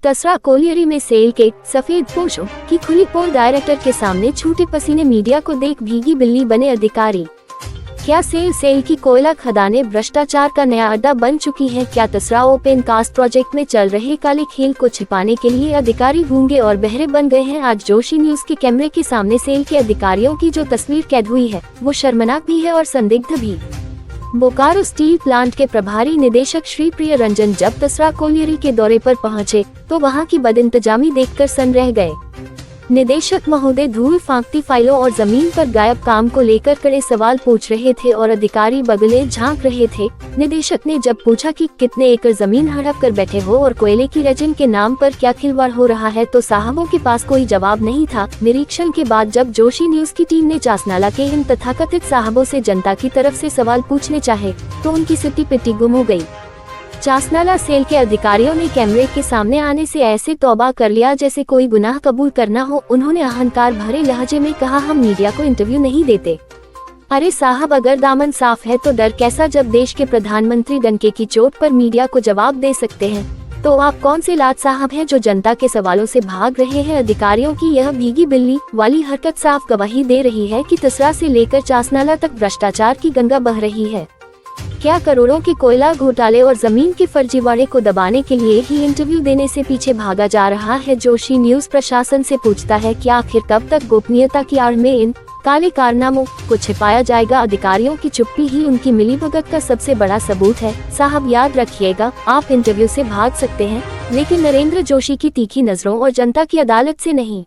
तसरा colliery में cell के सफेद पोशों की खुली पोल डायरेक्टर के सामने छूटे पसीने मीडिया को देख भीगी बिल्ली बने अधिकारी। क्या सेल की कोयला खदानें भ्रष्टाचार का नया अड्डा बन चुकी हैं? क्या तसरा ओपन कास्ट प्रोजेक्ट में चल रहे काले खेल को छिपाने के लिए अधिकारी गूंगे और बहरे बन गए हैं? आज जोशी न्यूज के कैमरे के सामने सेल के अधिकारियों की जो तस्वीर कैद हुई है वो शर्मनाक भी है और संदिग्ध भी। बोकारो स्टील प्लांट के प्रभारी निदेशक श्री प्रिय रंजन जब तसरा कोलियरी के दौरे पर पहुंचे तो वहां की बदइंतजामी देखकर सन रह गए। निदेशक महोदय धूल फांकती फाइलों और जमीन पर गायब काम को लेकर कड़े सवाल पूछ रहे थे और अधिकारी बगले झांक रहे थे। निदेशक ने जब पूछा कि कितने एकड़ जमीन हड़प कर बैठे हो और कोयले की रेजिन के नाम पर क्या खिलवाड़ हो रहा है, तो साहबों के पास कोई जवाब नहीं था। निरीक्षण के बाद जब जोशी न्यूज की टीम ने चासनाला के इन तथाकथित साहबों से जनता की तरफ से सवाल पूछने चाहे तो उनकी सिट्टी पिट्टी गुम हो गयी। चासनाला सेल के अधिकारियों ने कैमरे के सामने आने से ऐसे तौबा कर लिया जैसे कोई गुनाह कबूल करना हो। उन्होंने अहंकार भरे लहजे में कहा, हम मीडिया को इंटरव्यू नहीं देते। अरे साहब, अगर दामन साफ है तो डर कैसा, जब देश के प्रधानमंत्री डंके की चोट पर मीडिया को जवाब दे सकते हैं तो आप कौन से लाट साहब हैं जो जनता के सवालों से भाग रहे हैं? अधिकारियों की यह भीगी बिल्ली वाली हरकत साफ गवाही दे रही है कि तसरा से लेकर चासनाला तक भ्रष्टाचार की गंगा बह रही है। क्या करोड़ों के कोयला घोटाले और जमीन के फर्जीवाड़े को दबाने के लिए ही इंटरव्यू देने से पीछे भागा जा रहा है? जोशी न्यूज प्रशासन से पूछता है कि आखिर कब तक गोपनीयता की आड़ में इन काले कारनामों को छिपाया जाएगा? अधिकारियों की चुप्पी ही उनकी मिलीभगत का सबसे बड़ा सबूत है। साहब याद रखिएगा, आप इंटरव्यू से भाग सकते हैं लेकिन नरेंद्र जोशी की तीखी नजरों और जनता की अदालत से नहीं।